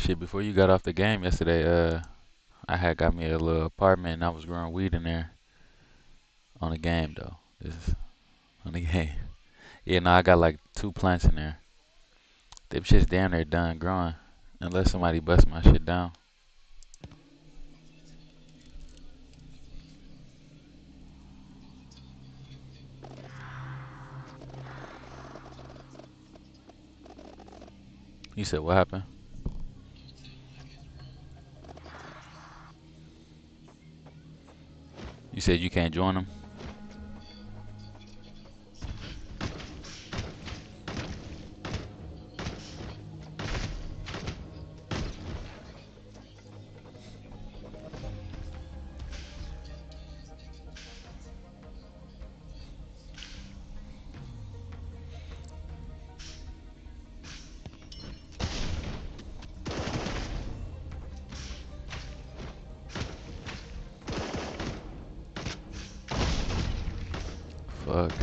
Shit, before you got off the game yesterday, I had got me a little apartment and I was growing weed in there on the game though. This is on the game. Yeah, no, I got like 2 plants in there. Them shit's damn near done growing. Unless somebody busts my shit down. You said what happened? You said you can't join them? Fuck.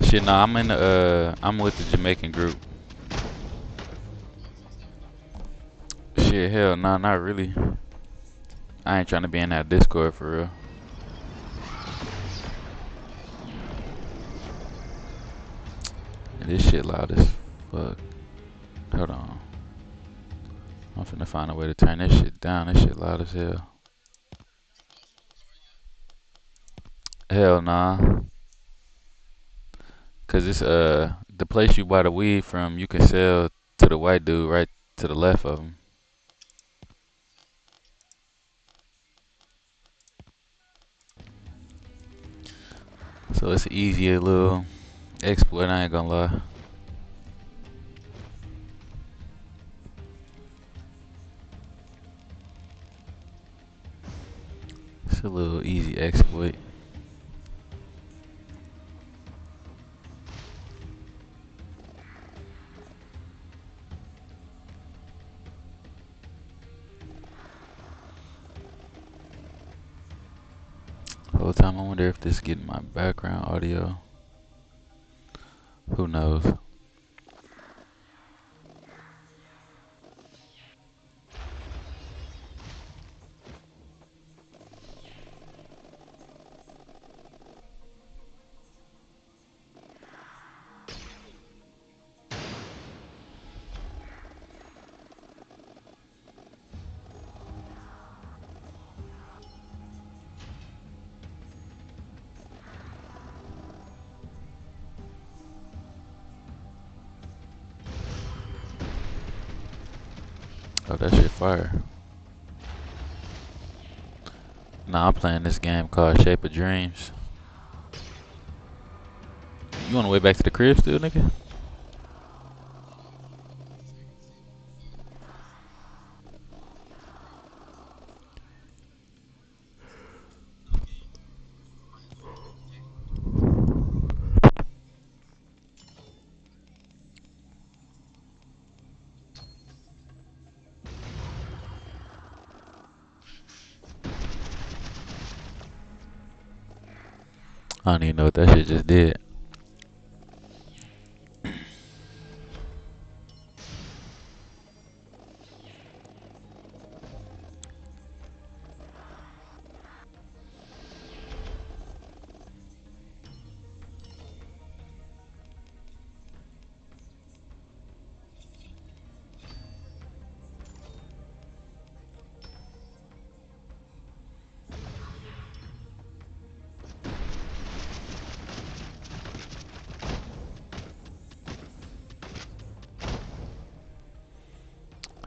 Shit, no, I'm with the Jamaican group. Shit, hell, nah, not really. I ain't trying to be in that Discord for real. This shit loud as fuck. Hold on. I'm finna find a way to turn this shit down. This shit loud as hell. Hell nah. Cause it's the place you buy the weed from, you can sell to the white dude right to the left of him. So it's an easier little exploit. I ain't gonna lie. It's a little easy exploit. Whole time I wonder if this is getting my background audio. Who knows? Oh, that shit fire. Nah, I'm playing this game called Shape of Dreams. You on the way back to the crib still, nigga? I don't even know what that shit just did.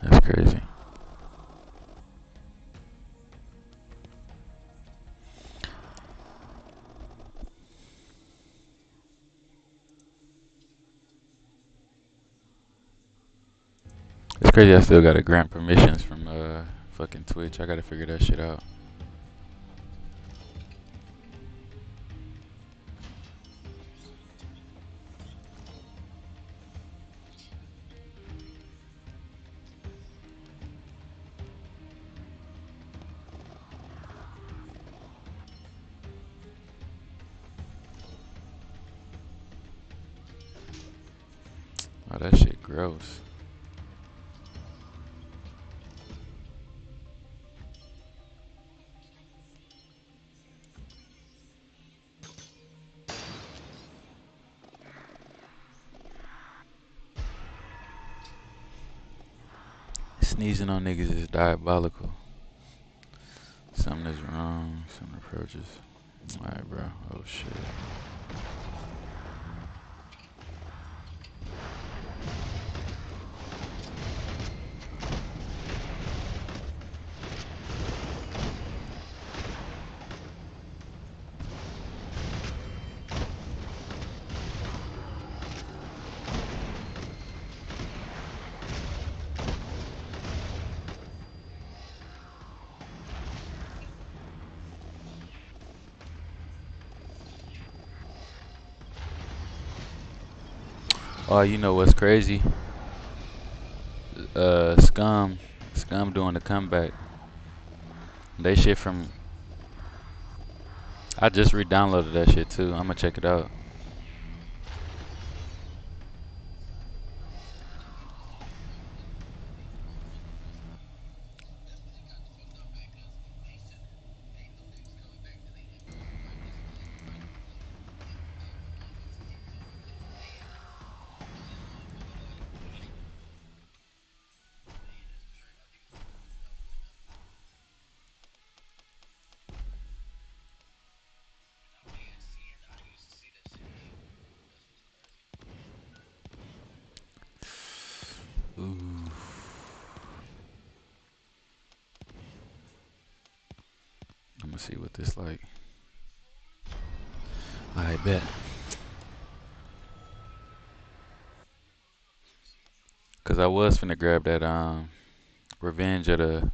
That's crazy. It's crazy. I still gotta grant permissions from fucking Twitch. I gotta figure that shit out. Oh, that shit gross. Sneezing on niggas is diabolical. Something is wrong. Some approaches. Alright, bro. Oh, shit. Oh, you know what's crazy? Scum doing the comeback. They shit from. I just re-downloaded that shit too. I'ma check it out. Ooh. I'ma see what this like. I bet. Cause I was finna grab that Revenge of the.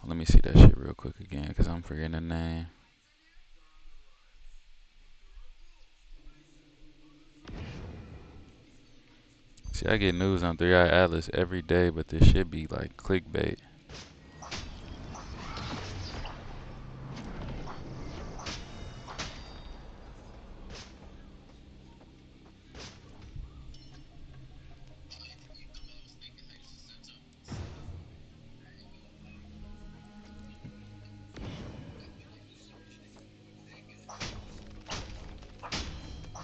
Let me see that shit real quick again, cause I'm forgetting the name. See, I get news on 3i Atlas every day, but this shit be like clickbait.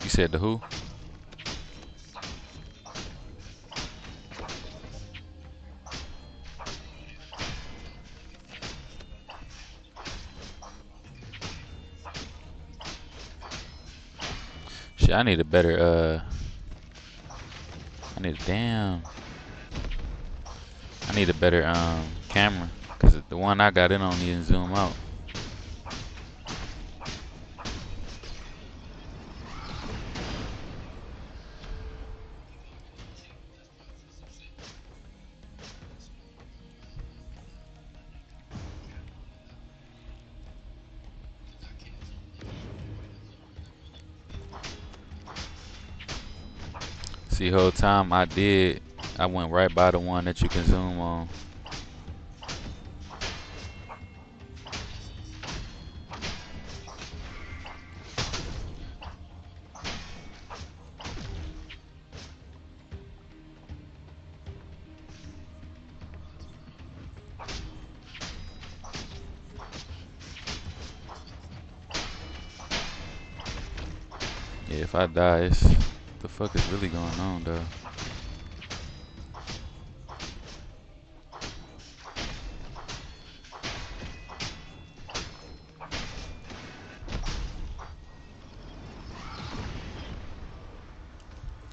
You said the who? Shit, I need a better I need a damn. I need a better camera, cause the one I got in on need to zoom out. See, whole time I went right by the one that you can zoom on. Yeah, if I die, it's the fuck is really going on though.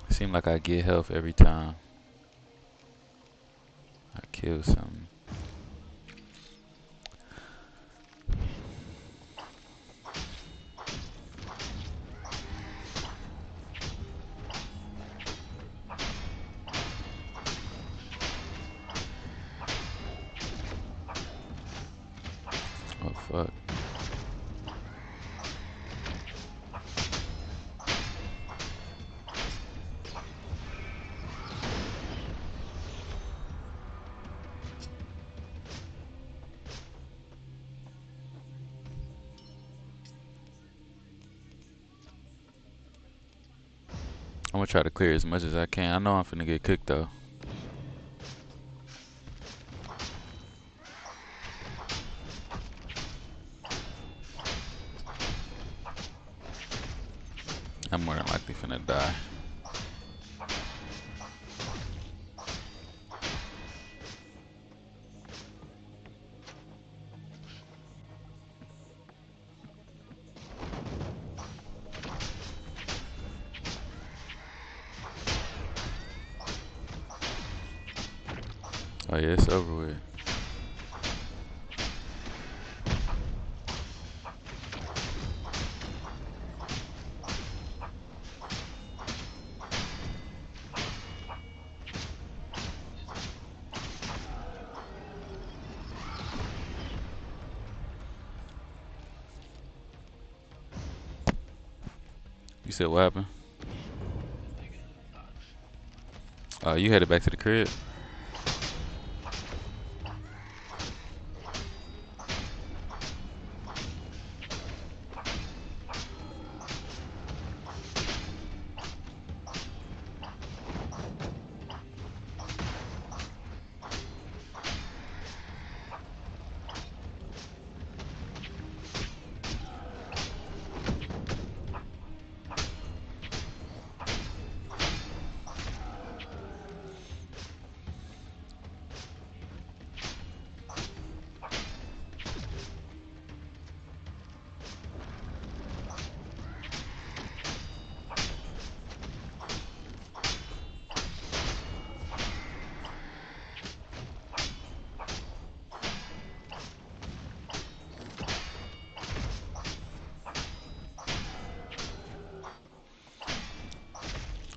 It seem like I get health every time I kill something. Oh fuck. I'm gonna try to clear as much as I can. I know I'm finna get cooked though. I'm more than likely finna die. Oh yeah, it's over with. You said what happened? Oh, you headed back to the crib?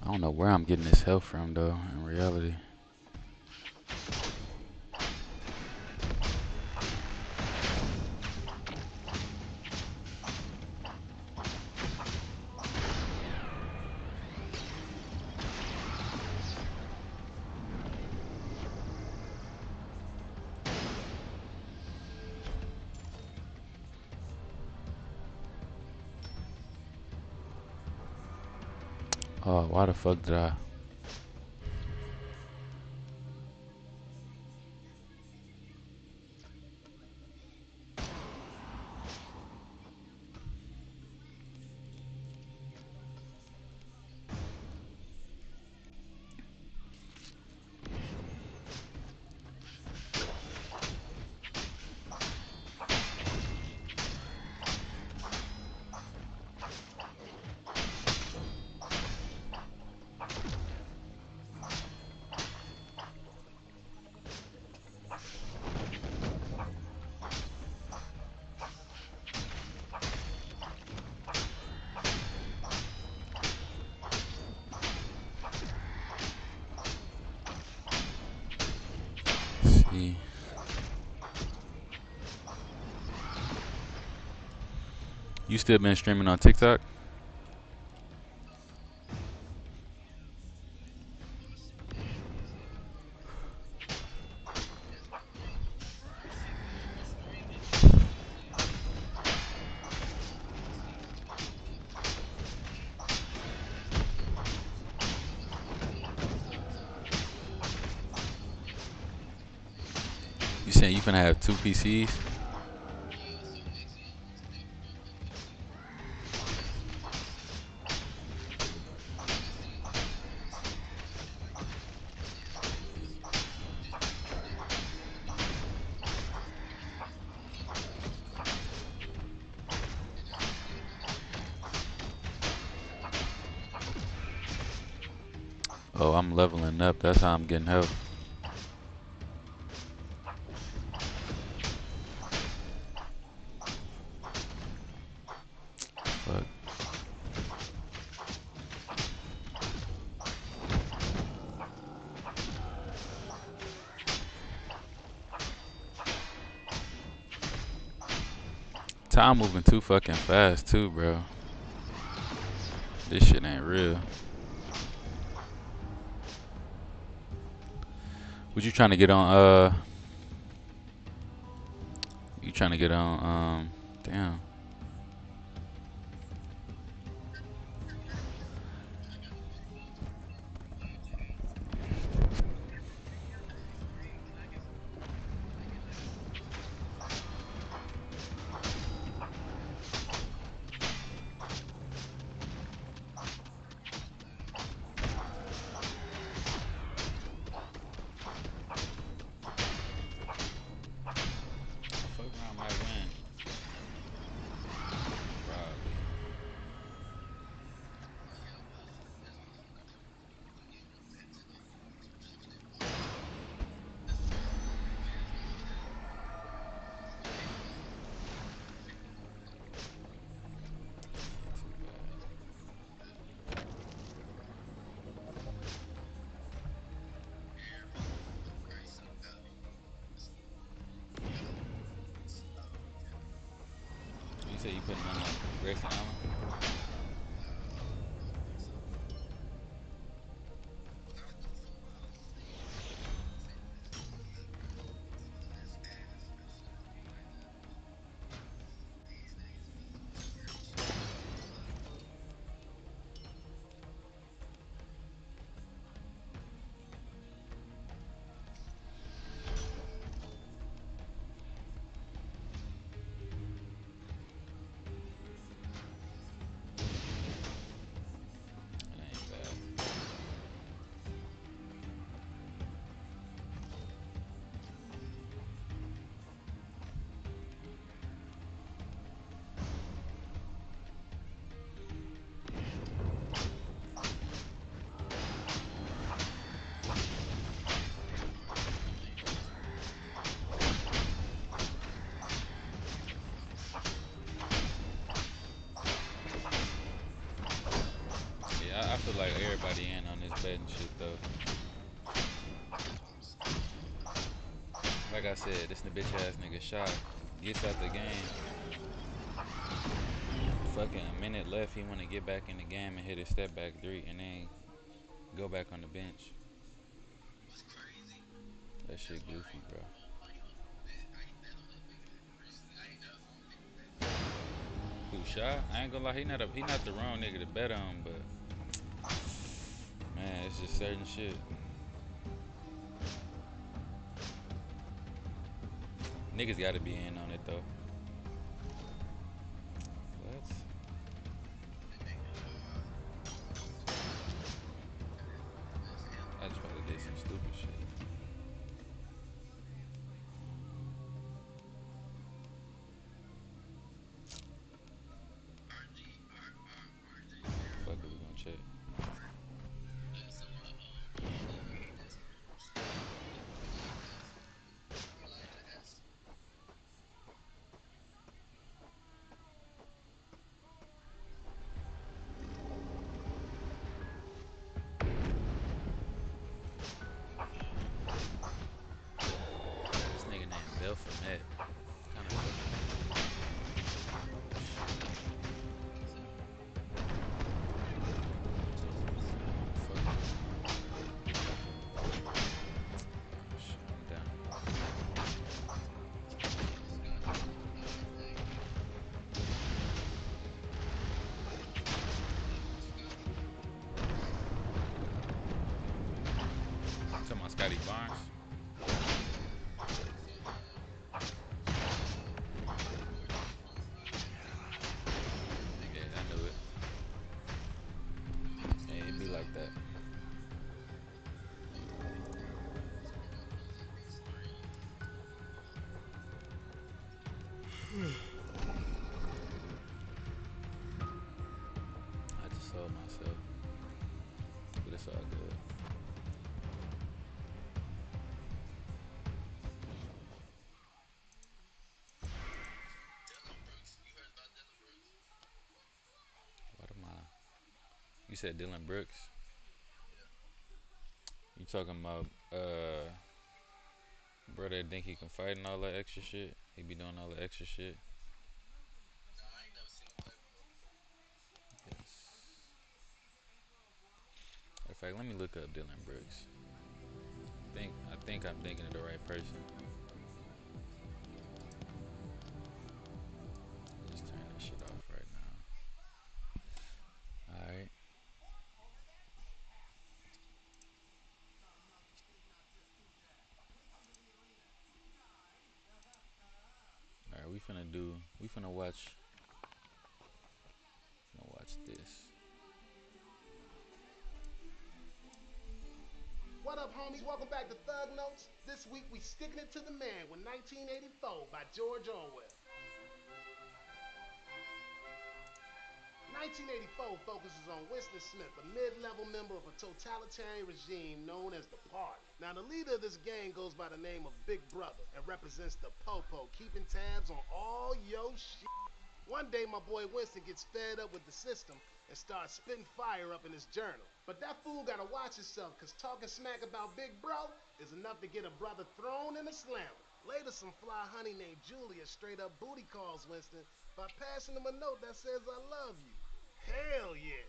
I don't know where I'm getting this health from though, in reality. Oh, why the fuck did I? See. You still been streaming on TikTok? You saying you finna have two PCs? Oh, I'm leveling up. That's how I'm getting health. Fuck. Time moving too fucking fast too, bro. This shit ain't real. What you trying to get on? You trying to get on? Damn. Fuck around, might win. ain't putting none on Grayson Allen. That ain't bad. Yeah, I feel like everybody in on this betting shit though. Like I said, this bitch ass nigga shot gets out the game. Fucking a minute left, he wanna get back in the game and hit a step back three and then go back on the bench. That shit goofy, bro. Who shot? I ain't gonna lie, he not the wrong nigga to bet on, but man, it's just certain shit. Niggas gotta be in on it though. What? I just probably did some stupid shit. Fuck it, we gonna check. This nigga named Bill Fournette. Kind of I'm down. Talking about Scotty Barnes. Yeah, I knew it. Yeah, it be like that. I just sold myself, but it's all good. What am I? You said Dylan Brooks. You talking about bro that think he can fight and all that extra shit? He be doing all the extra shit. Yes. In fact, let me look up Dylan Brooks. I think I'm thinking of the right person. Just turn that shit off right now. Alright. Alright, we finna watch this. What up, homies? Welcome back to Thug Notes. This week we sticking it to the man with 1984 by George Orwell. 1984 focuses on Winston Smith, a mid-level member of a totalitarian regime known as the Party. Now, the leader of this gang goes by the name of Big Brother and represents the Popo, keeping tabs on all yo shit. One day, my boy Winston gets fed up with the system and starts spitting fire up in his journal. But that fool gotta watch himself, cause talking smack about Big Bro is enough to get a brother thrown in a slammer. Later, some fly honey named Julia straight up booty calls Winston by passing him a note that says I love you. Hell yeah.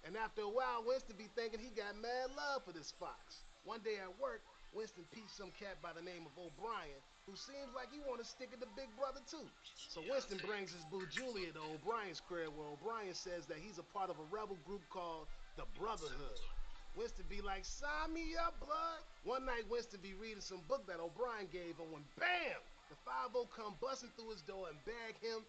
And after a while, Winston be thinking he got mad love for this fox. One day at work, Winston peeps some cat by the name of O'Brien, who seems like he want to stick it to Big Brother too. So Winston brings his boo Julia to O'Brien's crib, where O'Brien says that he's a part of a rebel group called the Brotherhood. Winston be like, sign me up, blood. One night, Winston be reading some book that O'Brien gave him when, bam, the 5-0 come busting through his door and bag him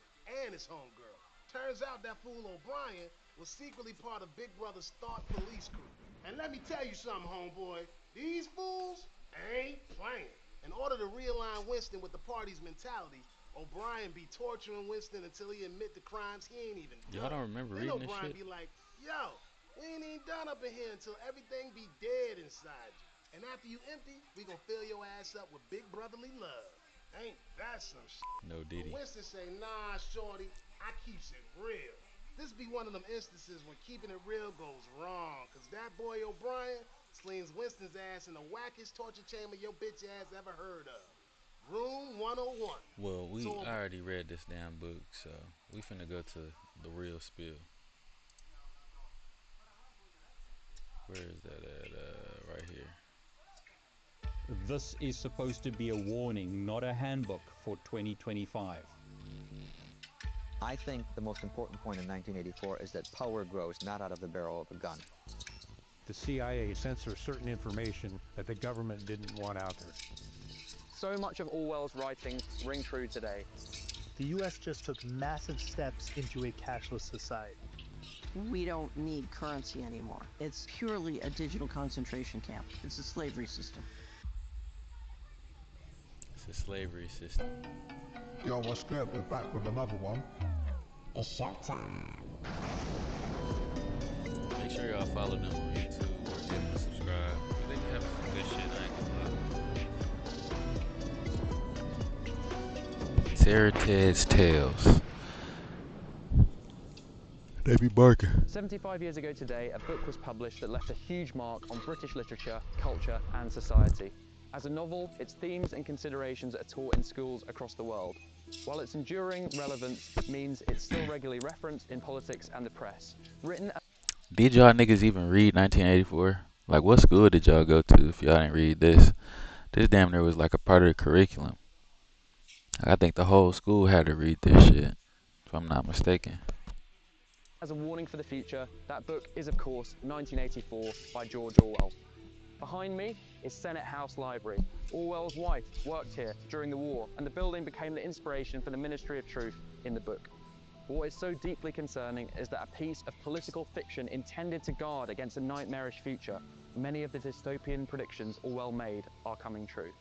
and his homegirl. Turns out that fool O'Brien was secretly part of Big Brother's Thought police crew. And let me tell you something, homeboy. These fools ain't playing. In order to realign Winston with the party's mentality, O'Brien be torturing Winston until he admit the crimes he ain't even Y'all done. don't remember Then reading this O'Brien shit? be like, yo, we ain't even done up in here until everything be dead inside you. And after you empty, we gonna fill your ass up with big brotherly love. Ain't that some shit? No But Diddy. Winston say, nah, shorty, I keeps it real. This be one of them instances when keeping it real goes wrong, cause that boy O'Brien slings Winston's ass in the wackest torture chamber your bitch ass ever heard of. Room 101. Well, we So already read this damn book, so we finna go to the real spill. Where is that at? Right here. This is supposed to be a warning, not a handbook for 2025. I think the most important point in 1984 is that power grows not out of the barrel of a gun. The CIA censors certain information that the government didn't want out there. So much of Orwell's writings ring true today. The US just took massive steps into a cashless society. We don't need currency anymore. It's purely a digital concentration camp. It's a slavery system. It's a slavery system. Yo, what's good? We're back with another one. It's showtime. Make sure y'all follow them on YouTube or give them a subscribe. They be having some good shit, I ain't gonna lie. Sarah Ted's Tales. They be barking. 75 years ago today, a book was published that left a huge mark on British literature, culture, and society. As a novel, its themes and considerations are taught in schools across the world, while its enduring relevance means it's still regularly referenced in politics and the press. Did y'all niggas even read 1984? Like, what school did y'all go to if y'all didn't read this? This damn near was like a part of the curriculum. I think the whole school had to read this shit, if I'm not mistaken. As a warning for the future, that book is, of course, 1984 by George Orwell. Behind me is Senate House Library. Orwell's wife worked here during the war, and the building became the inspiration for the Ministry of Truth in the book. But what is so deeply concerning is that a piece of political fiction intended to guard against a nightmarish future, many of the dystopian predictions Orwell made are coming true.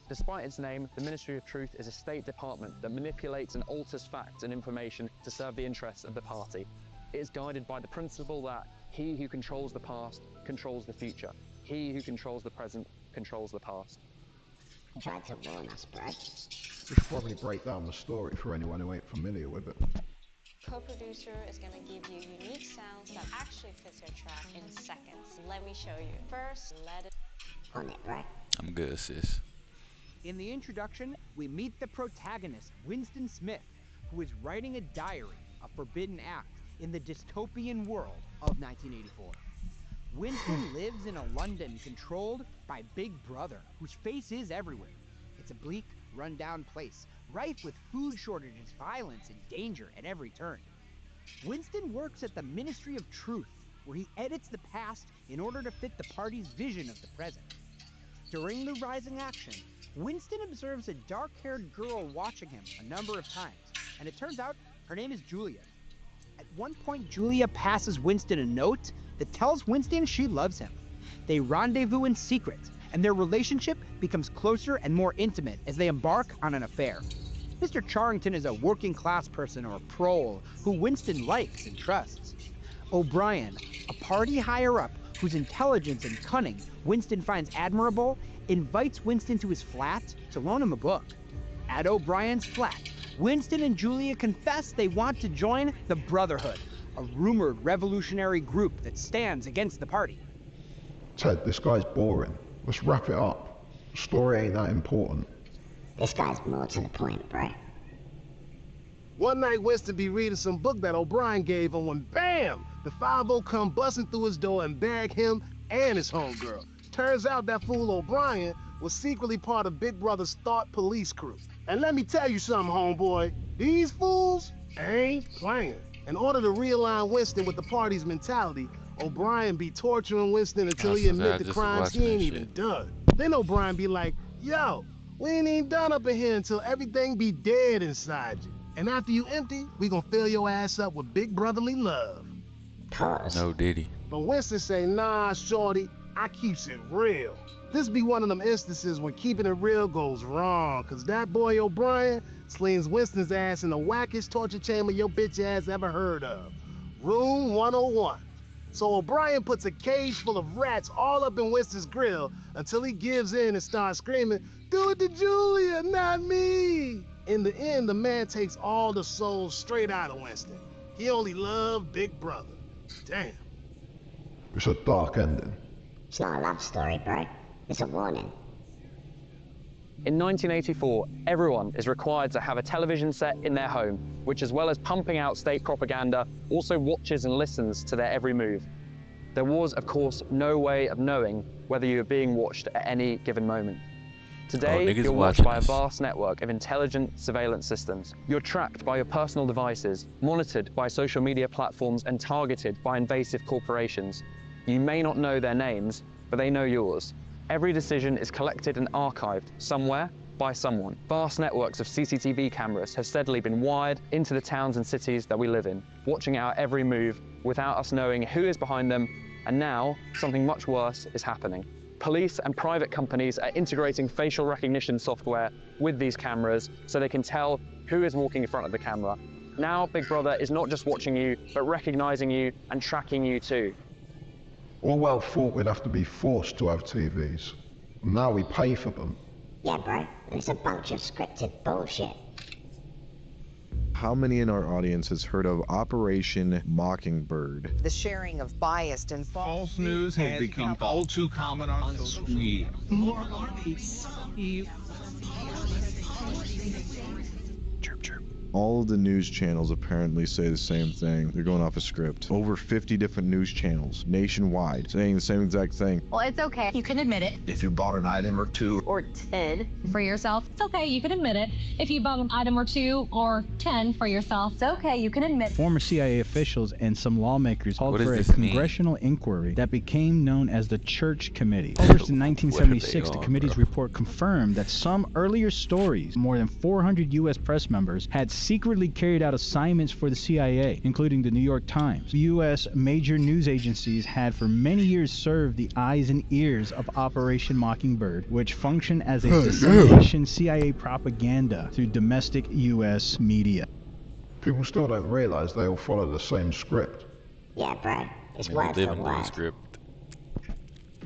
Despite its name, the Ministry of Truth is a state department that manipulates and alters facts and information to serve the interests of the party. It is guided by the principle that he who controls the past controls the future. He who controls the present controls the past. Tried to warn us, bro. We should probably break down the story for anyone who ain't familiar with it. Co-producer is going to give you unique sounds that actually fits your track in seconds. Let me show you. First, let it On it, bro. I'm good, sis. In the introduction, we meet the protagonist, Winston Smith, who is writing a diary, a forbidden act, in the dystopian world of 1984. Winston lives in a London controlled by Big Brother, whose face is everywhere. It's a bleak, run-down place, rife with food shortages, violence, and danger at every turn. Winston works at the Ministry of Truth, where he edits the past in order to fit the party's vision of the present. During the rising action, Winston observes a dark-haired girl watching him a number of times, and it turns out her name is Julia. At one point, Julia passes Winston a note that tells Winston she loves him. They rendezvous in secret, and their relationship becomes closer and more intimate as they embark on an affair. Mr. Charrington is a working-class person or prole who Winston likes and trusts. O'Brien, a party higher-up whose intelligence and cunning Winston finds admirable, invites Winston to his flat to loan him a book. At O'Brien's flat, Winston and Julia confess they want to join the Brotherhood, a rumored revolutionary group that stands against the party. Ted, this guy's boring. Let's wrap it up. The story ain't that important. This guy's more to the point, bro. One night, Winston be reading some book that O'Brien gave him when, bam, the 5-0 come busting through his door and bag him and his homegirl. Turns out that fool O'Brien was secretly part of Big Brother's Thought police crew. And let me tell you something, homeboy. These fools ain't playing. In order to realign Winston with the party's mentality, O'Brien be torturing Winston until he admit the crimes he ain't even done. Then O'Brien be like, yo, we ain't even done up in here until everything be dead inside you. And after you empty, we gonna fill your ass up with big brotherly love. Pause. No Diddy. But Winston say, nah, shorty, I keeps it real. This be one of them instances when keeping it real goes wrong, cause that boy O'Brien slings Winston's ass in the wackest torture chamber your bitch ass ever heard of. Room 101. So O'Brien puts a cage full of rats all up in Winston's grill until he gives in and starts screaming, do it to Julia, not me. In the end, the man takes all the souls straight out of Winston. He only loved Big Brother. Damn. It's a dark ending. It's not a love story, bro. It's a warning. In 1984, everyone is required to have a television set in their home, which, as well as pumping out state propaganda, also watches and listens to their every move. There was, of course, no way of knowing whether you were being watched at any given moment. Today, you're watched by a vast network of intelligent surveillance systems. You're tracked by your personal devices, monitored by social media platforms, and targeted by invasive corporations. You may not know their names, but they know yours. Every decision is collected and archived somewhere by someone. Vast networks of CCTV cameras have steadily been wired into the towns and cities that we live in, watching our every move without us knowing who is behind them. And now, something much worse is happening. Police and private companies are integrating facial recognition software with these cameras so they can tell who is walking in front of the camera. Now, Big Brother is not just watching you, but recognizing you and tracking you too. Orwell thought we'd have to be forced to have TVs. Now we pay for them. Yeah, bro. It's a bunch of scripted bullshit. How many in our audience has heard of Operation Mockingbird? The sharing of biased and false news has become all too common on social media. More alarming. Chirp, chirp. All of the news channels apparently say the same thing. They're going off a script. Over 50 different news channels nationwide saying the same exact thing. Well, it's okay. You can admit it. If you bought an item or two or 10 for yourself, it's okay. You can admit it. If you bought an item or 2 or 10 for yourself, it's okay. You can admit it. Former CIA officials and some lawmakers called for a congressional inquiry that became known as the Church Committee. Published in 1976, the committee's report confirmed that some earlier stories, more than 400 U.S. press members had secretly carried out assignments for the CIA, including the New York Times. U.S. major news agencies had for many years served the eyes and ears of Operation Mockingbird, which functioned as a dissemination CIA propaganda through domestic U.S. media. People still don't realize they all follow the same script. Yeah, bro. It's word for word.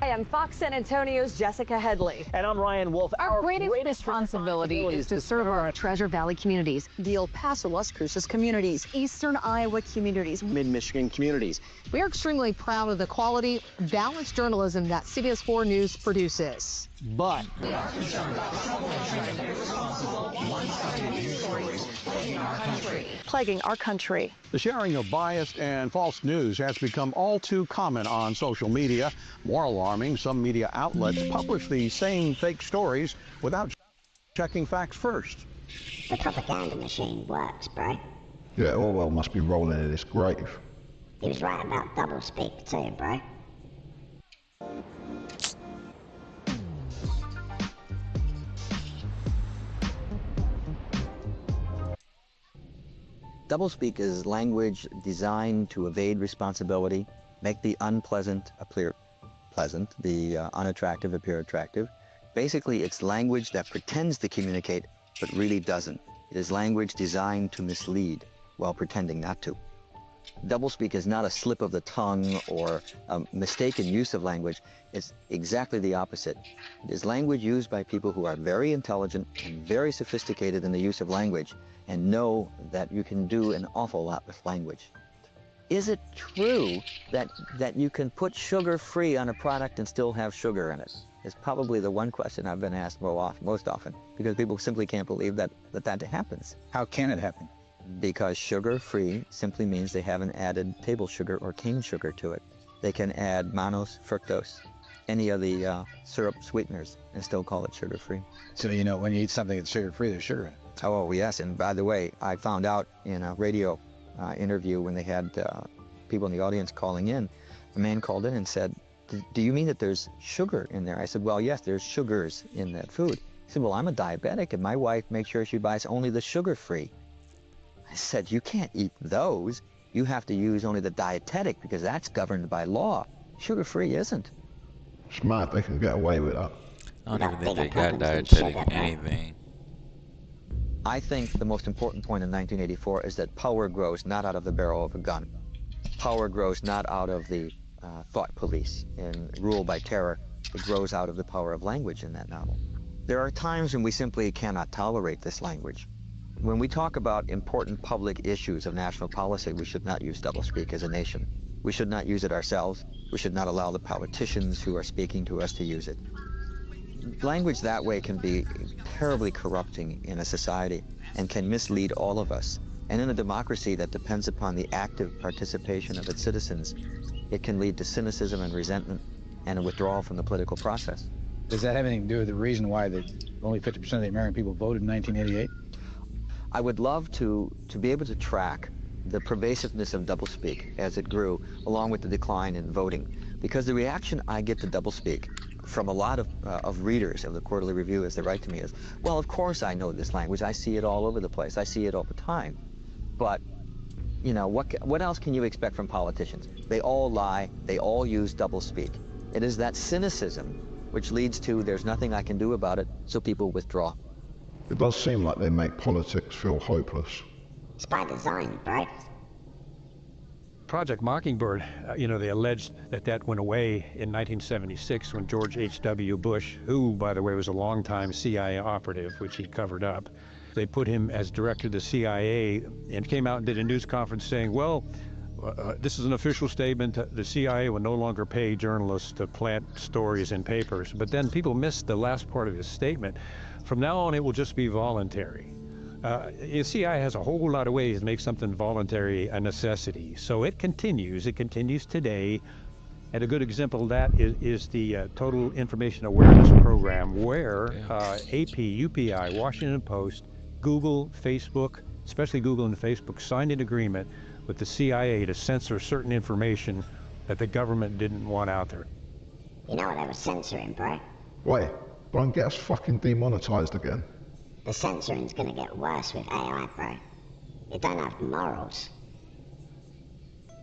Hi, I'm Fox San Antonio's Jessica Headley. And I'm Ryan Wolf. Our greatest responsibility is to serve our Treasure Valley communities, the El Paso, Las Cruces communities, Eastern Iowa communities, Mid-Michigan communities. We are extremely proud of the quality, balanced journalism that CBS 4 News produces. But plaguing our country. The sharing of biased and false news has become all too common on social media. More alarming, some media outlets publish the same fake stories without checking facts first. The propaganda machine works, bro. Yeah, Orwell must be rolling in his grave. He was right about doublespeak too, bro. Doublespeak is language designed to evade responsibility, make the unpleasant appear pleasant, the unattractive appear attractive. Basically, it's language that pretends to communicate, but really doesn't. It is language designed to mislead while pretending not to. Doublespeak is not a slip of the tongue or a mistaken use of language. It's exactly the opposite. It is language used by people who are very intelligent and very sophisticated in the use of language and know that you can do an awful lot with language. Is it true that you can put sugar free on a product and still have sugar in it? It's probably the one question I've been asked most often, because people simply can't believe that happens. How can it happen? because sugar-free simply means they haven't added table sugar or cane sugar to it. They can add mannose, fructose, any of the syrup sweeteners, and still call it sugar-free. So, you know, when you eat something that's sugar-free, there's sugar in it. Oh, yes. And by the way, I found out in a radio interview when they had people in the audience calling in, a man called in and said, "Do you mean that there's sugar in there?" I said, "Well, yes, there's sugars in that food." He said, "Well, I'm a diabetic, and my wife makes sure she buys only the sugar-free." I said, "You can't eat those. You have to use only the dietetic because that's governed by law. Sugar-free isn't." Smart, they can get away with that. I don't even think they got dietetic anything. I think the most important point in 1984 is that power grows not out of the barrel of a gun. Power grows not out of the thought police and rule by terror. It grows out of the power of language in that novel. There are times when we simply cannot tolerate this language. When we talk about important public issues of national policy, we should not use doublespeak as a nation. We should not use it ourselves. We should not allow the politicians who are speaking to us to use it. Language that way can be terribly corrupting in a society and can mislead all of us. And in a democracy that depends upon the active participation of its citizens, it can lead to cynicism and resentment and a withdrawal from the political process. Does that have anything to do with the reason why only 50% of the American people voted in 1988? I would love to be able to track the pervasiveness of doublespeak as it grew, along with the decline in voting. Because the reaction I get to doublespeak from a lot of readers of the Quarterly Review as they write to me is, well, of course I know this language. I see it all over the place. I see it all the time. But, you know, what else can you expect from politicians? They all lie. They all use doublespeak. It is that cynicism which leads to there's nothing I can do about it, so people withdraw. It does seem like they make politics feel hopeless. It's by design, right? Project Mockingbird, you know, they alleged that went away in 1976 when George H.W. Bush, who, by the way, was a longtime CIA operative, which he covered up, they put him as director of the CIA and came out and did a news conference saying, well, this is an official statement. The CIA will no longer pay journalists to plant stories in papers. But then people missed the last part of his statement. From now on, it will just be voluntary. The CIA has a whole lot of ways to make something voluntary a necessity. So it continues today. And a good example of that is the Total Information Awareness Program, where AP, UPI, Washington Post, Google, Facebook, especially Google and Facebook, signed an agreement with the CIA to censor certain information that the government didn't want out there. You know what they were censoring, bro? Wait, don't get us fucking demonetized again. The censoring's gonna get worse with AI, bro. You don't have morals.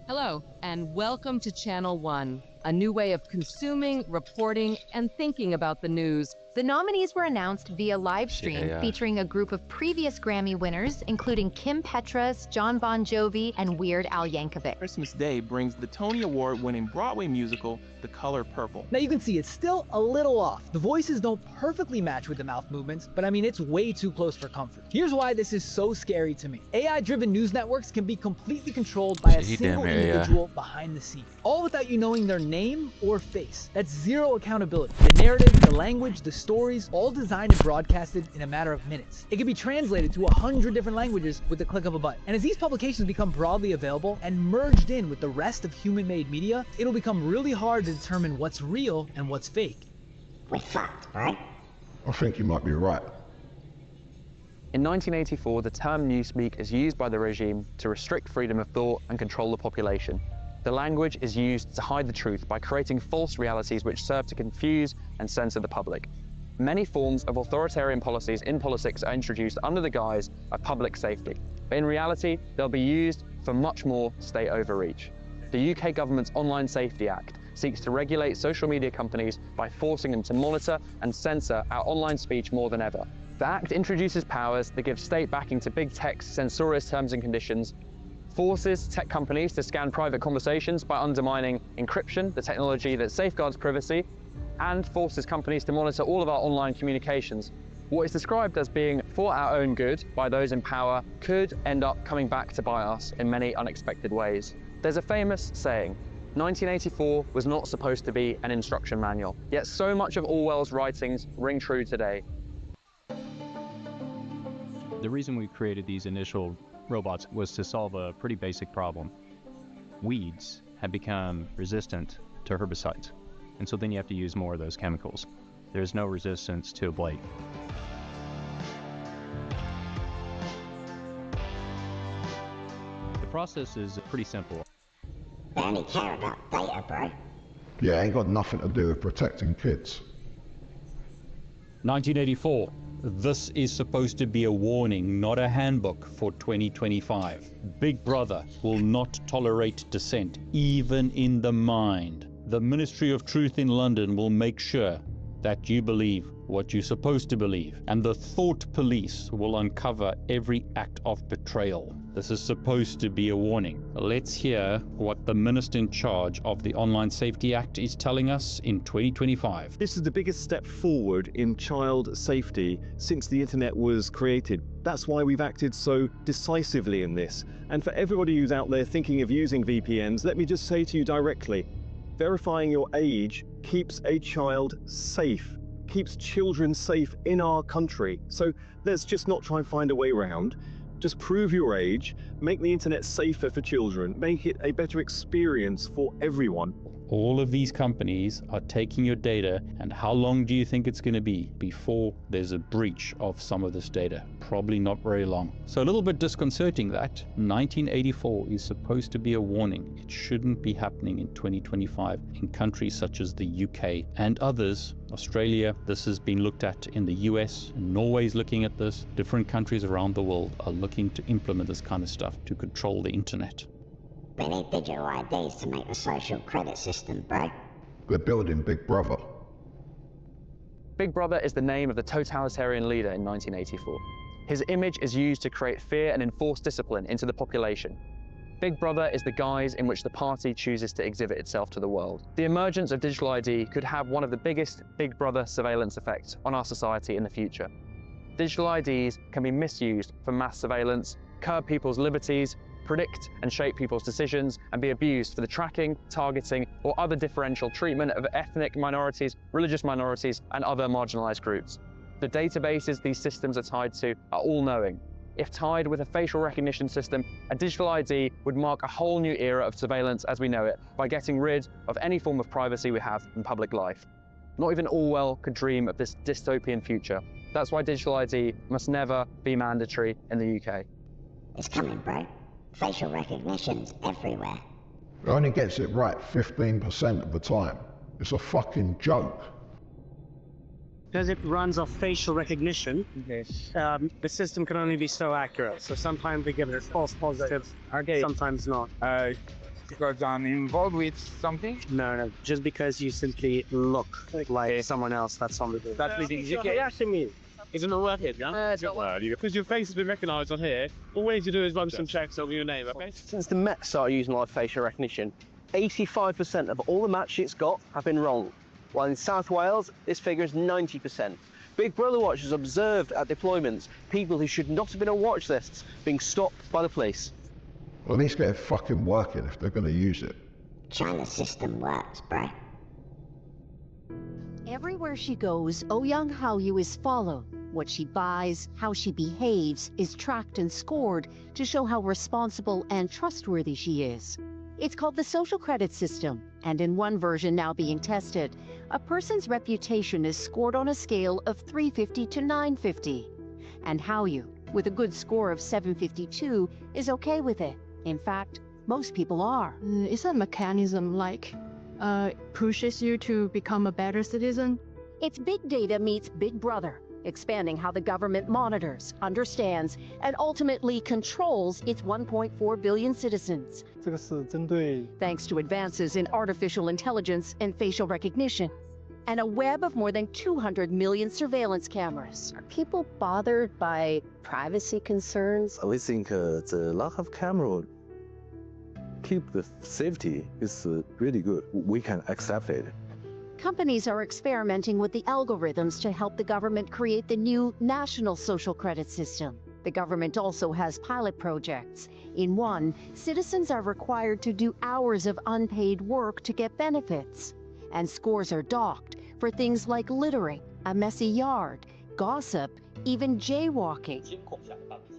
Hello, and welcome to Channel One, a new way of consuming, reporting, and thinking about the news. The nominees were announced via live stream, featuring a group of previous Grammy winners, including Kim Petras, Jon Bon Jovi, and Weird Al Yankovic. Christmas Day brings the Tony Award-winning Broadway musical, The Color Purple. Now you can see it's still a little off. The voices don't perfectly match with the mouth movements, but I mean, it's way too close for comfort. Here's why this is so scary to me. AI-driven news networks can be completely controlled by a single individual behind the scenes, all without you knowing their name or face. That's zero accountability. The narrative, the language, the stories, all designed and broadcasted in a matter of minutes. It can be translated to 100 different languages with the click of a button. And as these publications become broadly available and merged in with the rest of human-made media, it'll become really hard to determine what's real and what's fake. We're fucked, right? I think you might be right. In 1984, the term newspeak is used by the regime to restrict freedom of thought and control the population. The language is used to hide the truth by creating false realities which serve to confuse and censor the public. Many forms of authoritarian policies in politics are introduced under the guise of public safety, but in reality, they'll be used for much more state overreach. The UK government's Online Safety Act seeks to regulate social media companies by forcing them to monitor and censor our online speech more than ever. The Act introduces powers that give state backing to big tech's censorious terms and conditions, forces tech companies to scan private conversations by undermining encryption, the technology that safeguards privacy, and forces companies to monitor all of our online communications. What is described as being for our own good by those in power could end up coming back to bite us in many unexpected ways. There's a famous saying, 1984 was not supposed to be an instruction manual, yet so much of Orwell's writings ring true today. The reason we created these initial robots was to solve a pretty basic problem. Weeds have become resistant to herbicides, and so then you have to use more of those chemicals. There's no resistance to a blade. The process is pretty simple. They only care about data, bro. Yeah, ain't got nothing to do with protecting kids. 1984. This is supposed to be a warning, not a handbook for 2025. Big Brother will not tolerate dissent, even in the mind. The Ministry of Truth in London will make sure that you believe what you're supposed to believe, and the thought police will uncover every act of betrayal. This is supposed to be a warning. Let's hear what the Minister in charge of the Online Safety Act is telling us in 2025. This is the biggest step forward in child safety since the internet was created. That's why we've acted so decisively in this. And for everybody who's out there thinking of using VPNs, let me just say to you directly, verifying your age keeps a child safe, keeps children safe in our country. So let's just not try and find a way around. Just prove your age, make the internet safer for children, make it a better experience for everyone. All of these companies are taking your data, and how long do you think it's going to be before there's a breach of some of this data? Probably not very long. So a little bit disconcerting that 1984 is supposed to be a warning. It shouldn't be happening in 2025 in countries such as the UK and others. Australia, this has been looked at in the US, Norway's looking at this. Different countries around the world are looking to implement this kind of stuff to control the internet. They need digital IDs to make the social credit system, bro. They're building Big Brother. Big Brother is the name of the totalitarian leader in 1984. His image is used to create fear and enforce discipline into the population. Big Brother is the guise in which the party chooses to exhibit itself to the world. The emergence of digital ID could have one of the biggest Big Brother surveillance effects on our society in the future. Digital IDs can be misused for mass surveillance, curb people's liberties, predict and shape people's decisions, and be abused for the tracking, targeting, or other differential treatment of ethnic minorities, religious minorities, and other marginalized groups. The databases these systems are tied to are all-knowing. If tied with a facial recognition system, a digital ID would mark a whole new era of surveillance as we know it by getting rid of any form of privacy we have in public life. Not even Orwell could dream of this dystopian future. That's why digital ID must never be mandatory in the UK. It's coming, bro. Facial recognition's everywhere. It only gets it right 15% of the time. It's a fucking joke. Because it runs off facial recognition, the system can only be so accurate. So sometimes we give it a false positive, sometimes not. Because I'm involved with something? No, just because you simply look like someone else that's on the video. That's ridiculous. You're asking me. It's not working, yeah? Because your face has been recognised on here, all we need to do is run some checks over your name, okay? Since the Met started using live facial recognition, 85% of all the matches it's got have been wrong. While in South Wales, this figure is 90%. Big Brother watchers observed at deployments people who should not have been on watch lists being stopped by the police. Well, at least get it fucking working if they're going to use it. China's system works, bro. Everywhere she goes, Ouyang Haoyu is followed. What she buys, how she behaves, is tracked and scored to show how responsible and trustworthy she is. It's called the social credit system, and in one version now being tested, a person's reputation is scored on a scale of 350 to 950. And Haoyu, with a good score of 752, is okay with it. In fact, most people are. Is a mechanism like pushes you to become a better citizen? It's big data meets Big Brother, expanding how the government monitors, understands, and ultimately controls its 1.4 billion citizens. Thanks to advances in artificial intelligence and facial recognition, and a web of more than 200 million surveillance cameras. Are people bothered by privacy concerns? We think the lack of camera keep the safety is really good. We can accept it. Companies are experimenting with the algorithms to help the government create the new national social credit system. The government also has pilot projects. In one, citizens are required to do hours of unpaid work to get benefits. And scores are docked for things like littering, a messy yard, gossip, even jaywalking.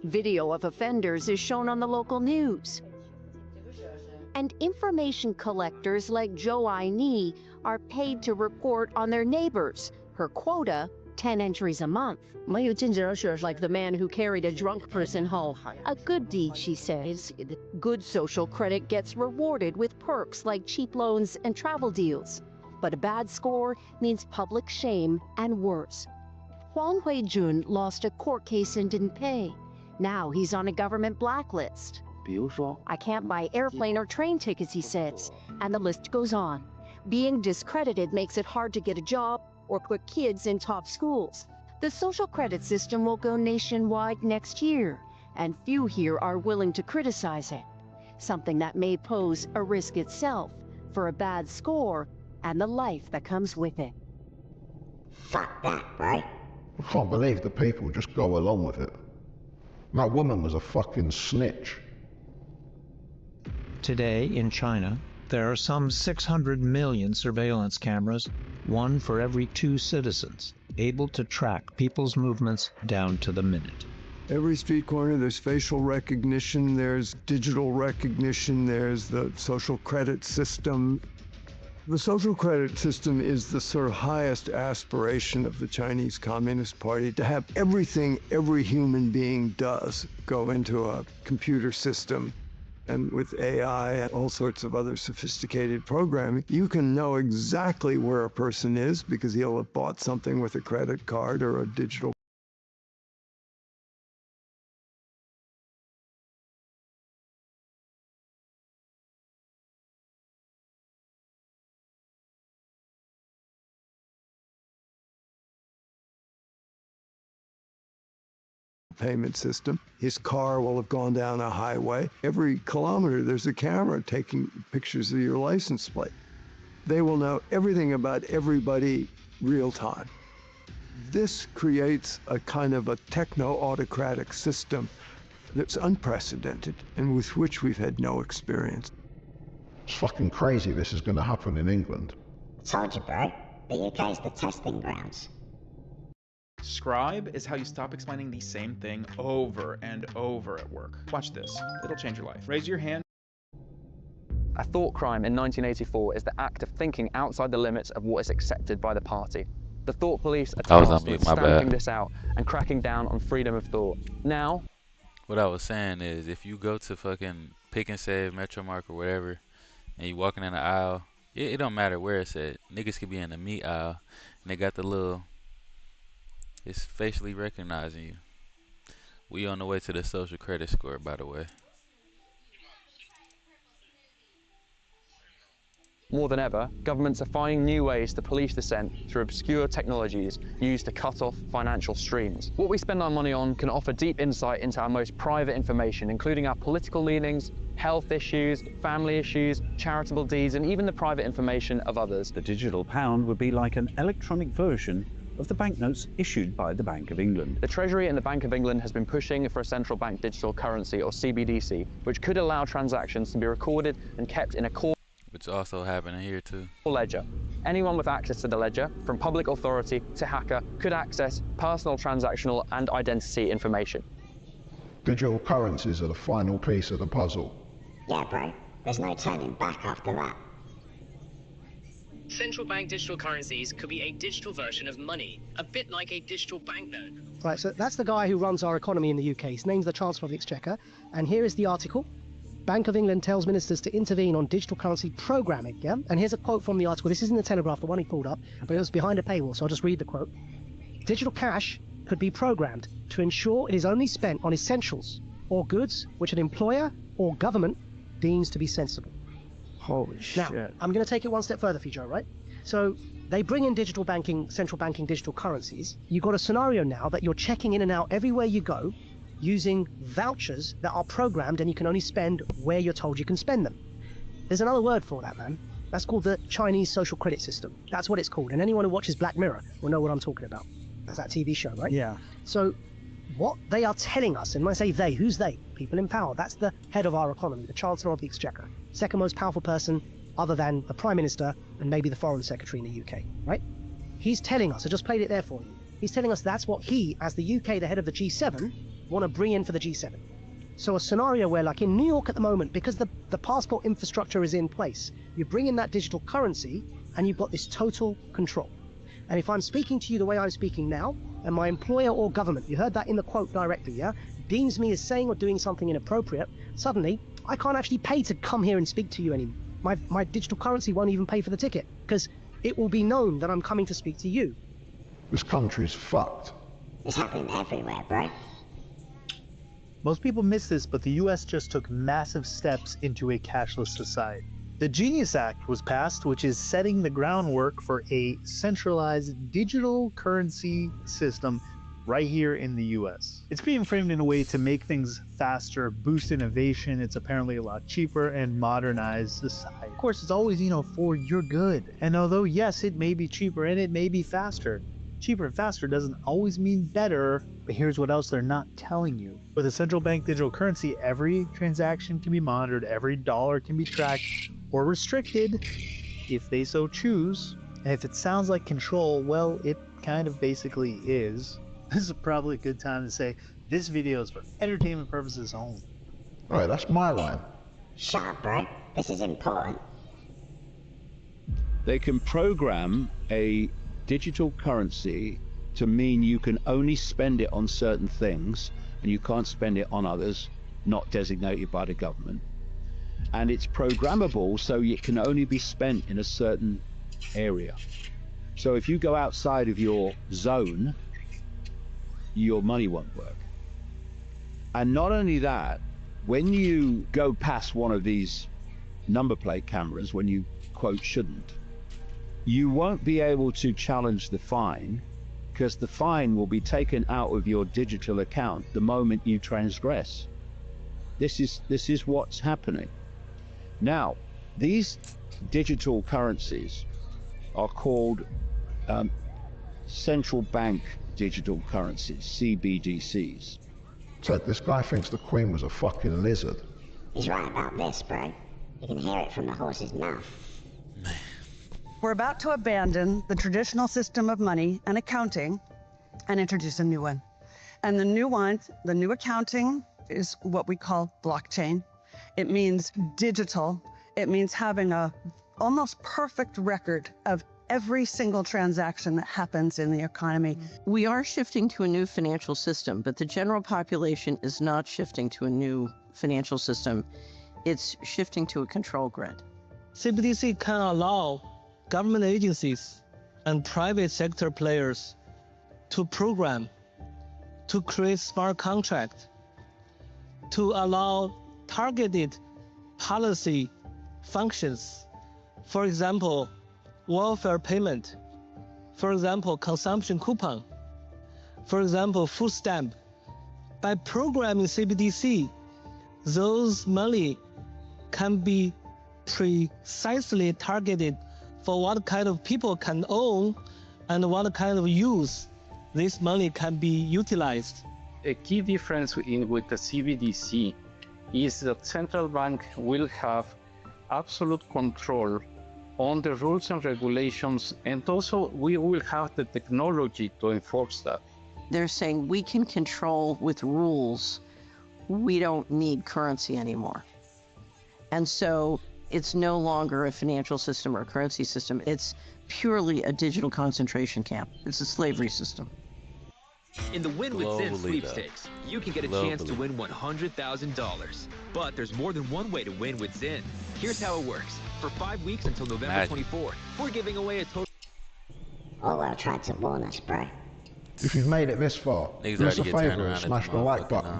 Video of offenders is shown on the local news. And information collectors like Zhou Aini are paid to report on their neighbors. Her quota, 10 entries a month. Like the man who carried a drunk person home. A good deed, she says. Good social credit gets rewarded with perks like cheap loans and travel deals. But a bad score means public shame and worse. Huang Huijun lost a court case and didn't pay. Now he's on a government blacklist. I can't buy airplane or train tickets, he says. And the list goes on. Being discredited makes it hard to get a job or put kids in top schools. The social credit system will go nationwide next year, and few here are willing to criticize it. Something that may pose a risk itself for a bad score and the life that comes with it. Fuck that, bro. I can't believe the people just go along with it. That woman was a fucking snitch. Today in China, there are some 600 million surveillance cameras, one for every 2 citizens, able to track people's movements down to the minute. Every street corner, there's facial recognition, there's digital recognition, there's the social credit system. The social credit system is the sort of highest aspiration of the Chinese Communist Party, to have everything every human being does go into a computer system. And with AI and all sorts of other sophisticated programming, you can know exactly where a person is because he'll have bought something with a credit card or a digital payment system. His car will have gone down a highway. Every kilometer, there's a camera taking pictures of your license plate. They will know everything about everybody real time. This creates a kind of a techno-autocratic system that's unprecedented and with which we've had no experience. It's fucking crazy this is going to happen in England. Told you, bro. The UK's the testing grounds. Scribe is how you stop explaining the same thing over and over at work. Watch this. It'll change your life. Raise your hand. A thought crime in 1984 is the act of thinking outside the limits of what is accepted by the party. The thought police are tasked with stamping this out and cracking down on freedom of thought. Now, what I was saying is, if you go to fucking Pick and Save, Metromark, or whatever, and you walking in the aisle, it don't matter where it's at. Niggas could be in the meat aisle, and they got the little... It's facially recognizing you. We on the way to the social credit score, by the way. more than ever, governments are finding new ways to police dissent through obscure technologies used to cut off financial streams. What we spend our money on can offer deep insight into our most private information, including our political leanings, health issues, family issues, charitable deeds, and even the private information of others. The digital pound would be like an electronic version of the banknotes issued by the Bank of England. The Treasury and the Bank of England has been pushing for a central bank digital currency, or CBDC, which could allow transactions to be recorded and kept in a core Which also happening here too. ledger. Anyone with access to the ledger, from public authority to hacker, could access personal, transactional, and identity information. Digital currencies are the final piece of the puzzle. Yeah, bro. There's no turning back after that. Central bank digital currencies could be a digital version of money, a bit like a digital banknote. Right, so that's the guy who runs our economy in the UK. His name's the Chancellor of the Exchequer, and here is the article. Bank of England tells ministers to intervene on digital currency programming, yeah? And here's a quote from the article. This is in the Telegraph, the one he pulled up, but it was behind a paywall, so I'll just read the quote. Digital cash could be programmed to ensure it is only spent on essentials or goods which an employer or government deems to be sensible. Holy shit. Now, I'm going to take it one step further for you, Joe, right? So they bring in digital banking, central banking digital currencies. You've got a scenario now that you're checking in and out everywhere you go using vouchers that are programmed, and you can only spend where you're told you can spend them. There's another word for that, man. That's called the Chinese social credit system. That's what it's called. And anyone who watches Black Mirror will know what I'm talking about. That's that TV show, right? Yeah. So what they are telling us, and when I say they, who's they? People in power. That's the head of our economy, the Chancellor of the Exchequer. Second most powerful person other than the Prime Minister and maybe the Foreign Secretary in the UK, right? He's telling us, I just played it there for you. He's telling us that's what he, as the UK, the head of the G7, want to bring in for the G7. So a scenario where, like in New York at the moment, because the passport infrastructure is in place, you bring in that digital currency and you've got this total control. And if I'm speaking to you the way I'm speaking now, and my employer or government, you heard that in the quote directly, yeah, deems me as saying or doing something inappropriate, suddenly I can't actually pay to come here and speak to you anymore. My digital currency won't even pay for the ticket, because it will be known that I'm coming to speak to you. This country's fucked. It's happening everywhere, bro. Most people miss this, but the US just took massive steps into a cashless society. The Genius Act was passed, which is setting the groundwork for a centralized digital currency system right here in the US. It's being framed in a way to make things faster, boost innovation. It's apparently a lot cheaper and modernize society. Of course, it's always, for your good. And although, yes, it may be cheaper and it may be faster, cheaper and faster doesn't always mean better, but here's what else they're not telling you. With a central bank digital currency, every transaction can be monitored, every dollar can be tracked or restricted if they so choose. And if it sounds like control, well, it kind of basically is. This is probably a good time to say this video is for entertainment purposes only. Right, that's my line. Shut up, bro. This is important. They can program a digital currency to mean you can only spend it on certain things and you can't spend it on others not designated by the government. And it's programmable so it can only be spent in a certain area. So if you go outside of your zone, your money won't work. And not only that, when you go past one of these number plate cameras, when you quote shouldn't, you won't be able to challenge the fine, because the fine will be taken out of your digital account the moment you transgress. This is what's happening. Now, these digital currencies are called central bank digital currencies, CBDCs. Ted, this guy thinks the Queen was a fucking lizard. He's right about this, bro. You can hear it from the horse's mouth. We're about to abandon the traditional system of money and accounting and introduce a new one. And the new accounting is what we call blockchain. It means digital. It means having a almost perfect record of every single transaction that happens in the economy. We are shifting to a new financial system, but the general population is not shifting to a new financial system. It's shifting to a control grid. CBDC can allow government agencies and private sector players to program, to create smart contracts, to allow targeted policy functions. For example, welfare payment. For example, consumption coupon. For example, food stamp. By programming CBDC, those money can be precisely targeted for what kind of people can own and what kind of use this money can be utilized. A key difference with the CBDC is that central bank will have absolute control on the rules and regulations, and also we will have the technology to enforce that. They're saying we can control with rules. We don't need currency anymore. And so it's no longer a financial system or a currency system. It's purely a digital concentration camp. It's a slavery system. In the Win with Zen sweepstakes, you can get a chance to win $100,000. But there's more than one way to win with Zen. Here's how it works. For 5 weeks until November 24th, we're giving away a total... Orwell tried to warn us, bro. If you've made it this far, do us a favour and smash the like button.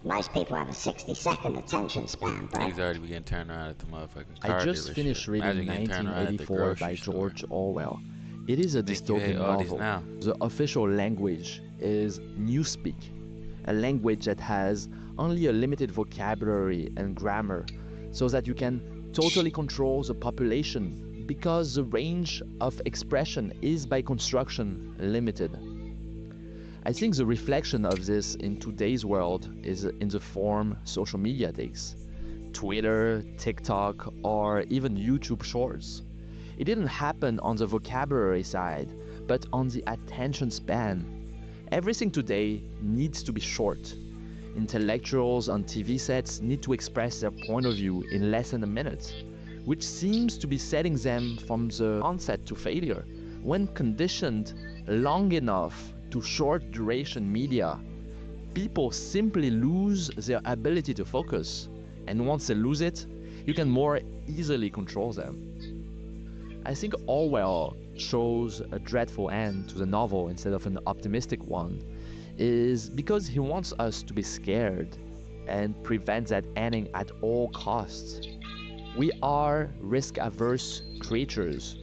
Most people have a 60-second attention span, bro. Niggas already be getting turned around at the motherfucking I car just finished dealership. reading Imagine getting turned around at the 1984 grocery by store. George Orwell. It is a Think you hate dystopian all these novel. now. The official language is Newspeak, a language that has only a limited vocabulary and grammar, so that you can totally control the population, because the range of expression is by construction limited. I think the reflection of this in today's world is in the form social media takes. Twitter, TikTok, or even YouTube Shorts. It didn't happen on the vocabulary side, but on the attention span. Everything today needs to be short. Intellectuals on TV sets need to express their point of view in less than a minute, which seems to be setting them from the onset to failure. When conditioned long enough to short duration media, people simply lose their ability to focus, and once they lose it, you can more easily control them. I think Orwell chose a dreadful end to the novel instead of an optimistic one is because he wants us to be scared and prevent that ending at all costs. We are risk-averse creatures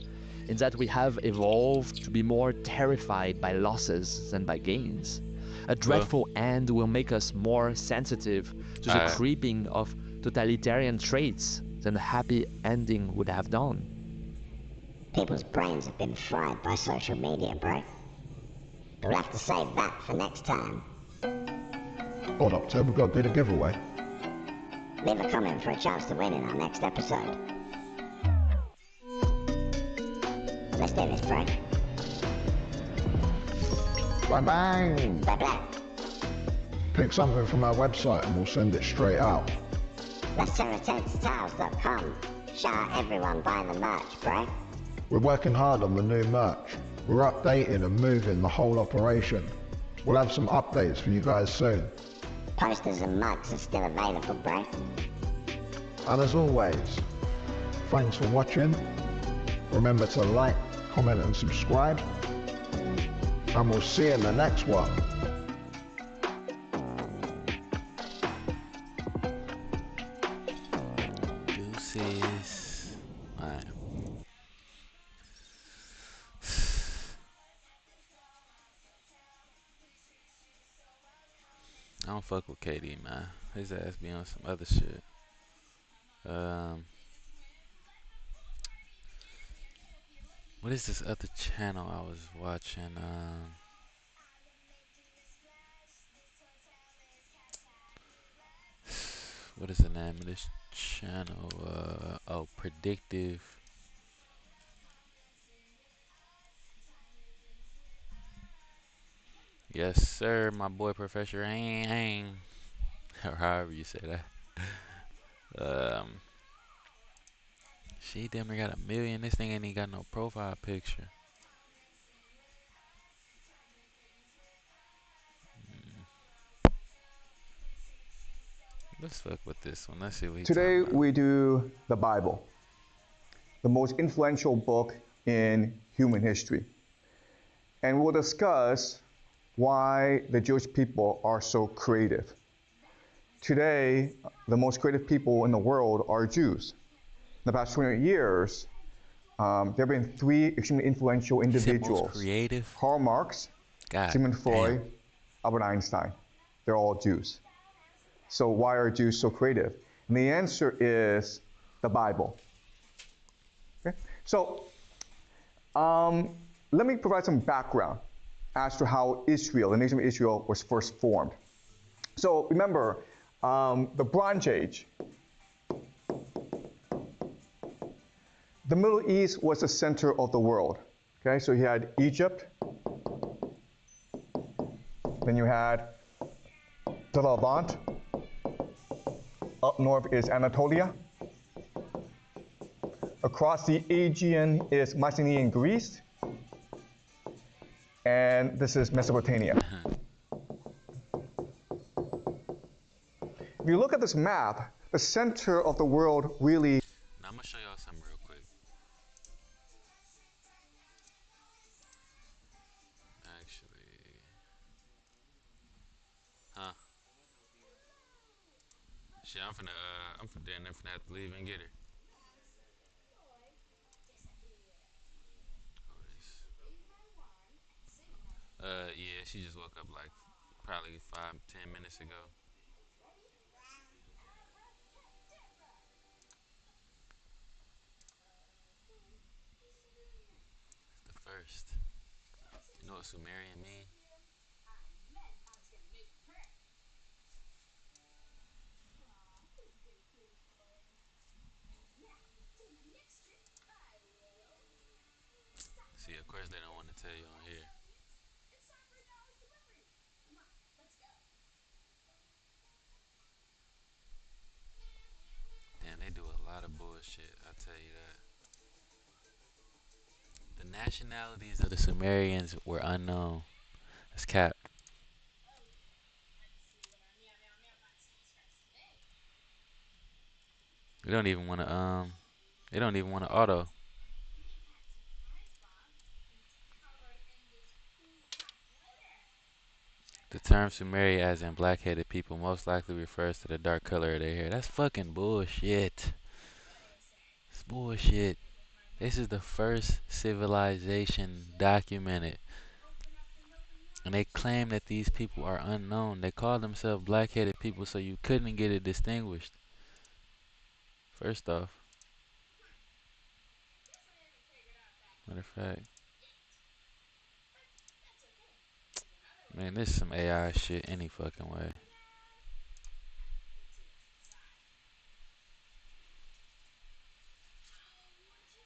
in that we have evolved to be more terrified by losses than by gains. A dreadful end will make us more sensitive to the creeping of totalitarian traits than a happy ending would have done. People's brains have been fried by social media, bro. We'll have to save that for next time. Hold up, Ted, we've got to do the giveaway. Leave a comment for a chance to win in our next episode. Let's do this, bro. Bang bang! Blah blah. Pick something from our website and we'll send it straight out. Let'sTurn-ReturnsTales.com. Shout out everyone buying the merch, bro. We're working hard on the new merch. We're updating and moving the whole operation. We'll have some updates for you guys soon. Posters and mugs are still available, bro. And as always, thanks for watching. Remember to like, comment and subscribe. And we'll see you in the next one. Deuces. Alright. I don't fuck with KD, man. His ass be on some other shit. What is this other channel I was watching? What is the name of this channel? Oh, Predictive. Yes, sir, my boy Professor Hang. Or however you say that. She damn near got 1 million. This thing ain't even got no profile picture. Let's fuck with this one. Let's see what he Today we do the Bible, the most influential book in human history. And we'll discuss why the Jewish people are so creative. Today, the most creative people in the world are Jews. In the past 200 years, there have been 3 extremely influential individuals. Creative? Karl Marx, Sigmund Freud, Albert Einstein. They're all Jews. So why are Jews so creative? And the answer is the Bible. Okay? So let me provide some background as to how Israel, the nation of Israel, was first formed. So remember, the Bronze Age, the Middle East was the center of the world. Okay, so you had Egypt, then you had the Levant, up north is Anatolia, across the Aegean is Mycenaean Greece, and this is Mesopotamia. If you look at this map, the center of the world really... Now I'm going to show y'all something real quick. Actually... Huh? Shit, I'm finna have to leave and get her. Yeah, she just woke up like probably 5-10 minutes ago. The first. You know what Sumerian mean? See, of course they don't want to tell you on here. Damn, they do a lot of bullshit, I'll tell you that. The nationalities of the Sumerians were unknown. That's cap. We don't even want to, they don't even want to auto. The term Sumeri, as in black-headed people, most likely refers to the dark color of their hair. That's fucking bullshit. It's bullshit. This is the first civilization documented. And they claim that these people are unknown. They call themselves black-headed people, so you couldn't get it distinguished. First off. Matter of fact. Man, this is some AI shit any fucking way.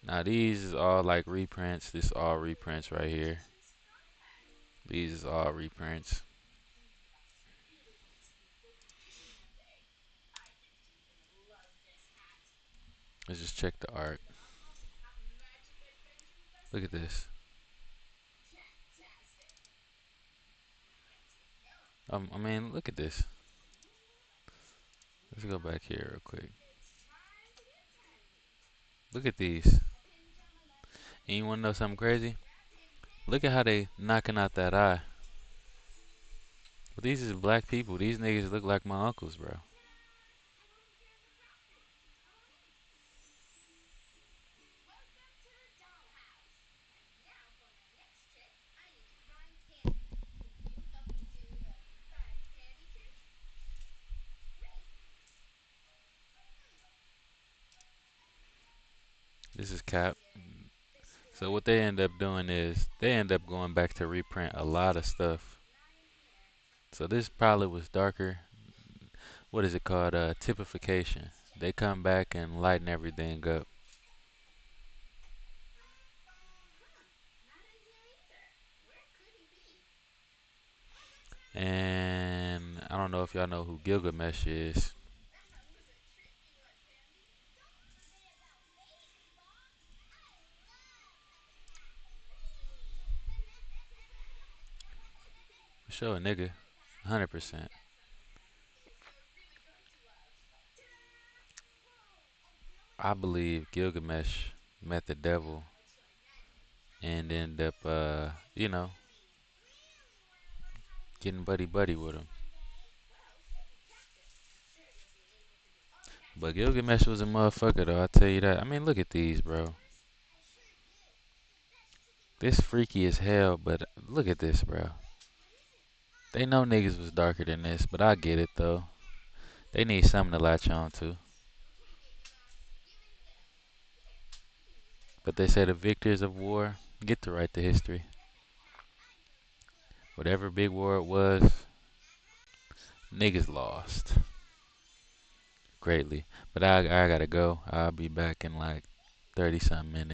Now these is all like reprints. This is all reprints right here. These is all reprints. Let's just check the art. Look at this. I mean, look at this. Let's go back here real quick. Look at these. And you wanna know something crazy? Look at how they knocking out that eye. But these is black people. These niggas look like my uncles, bro. This is cap. So what they end up doing is they end up going back to reprint a lot of stuff. So this probably was darker. What is it called? Typification. They come back and lighten everything up. And I don't know if y'all know who Gilgamesh is. For sure, nigga. 100%. I believe Gilgamesh met the devil and ended up, you know, getting buddy-buddy with him. But Gilgamesh was a motherfucker, though, I'll tell you that. I mean, look at these, bro. This freaky as hell, but look at this, bro. They know niggas was darker than this, but I get it, though. They need something to latch on to. But they say the victors of war get to write the history. Whatever big war it was, niggas lost. Greatly. But I gotta go. I'll be back in like 30-something minutes.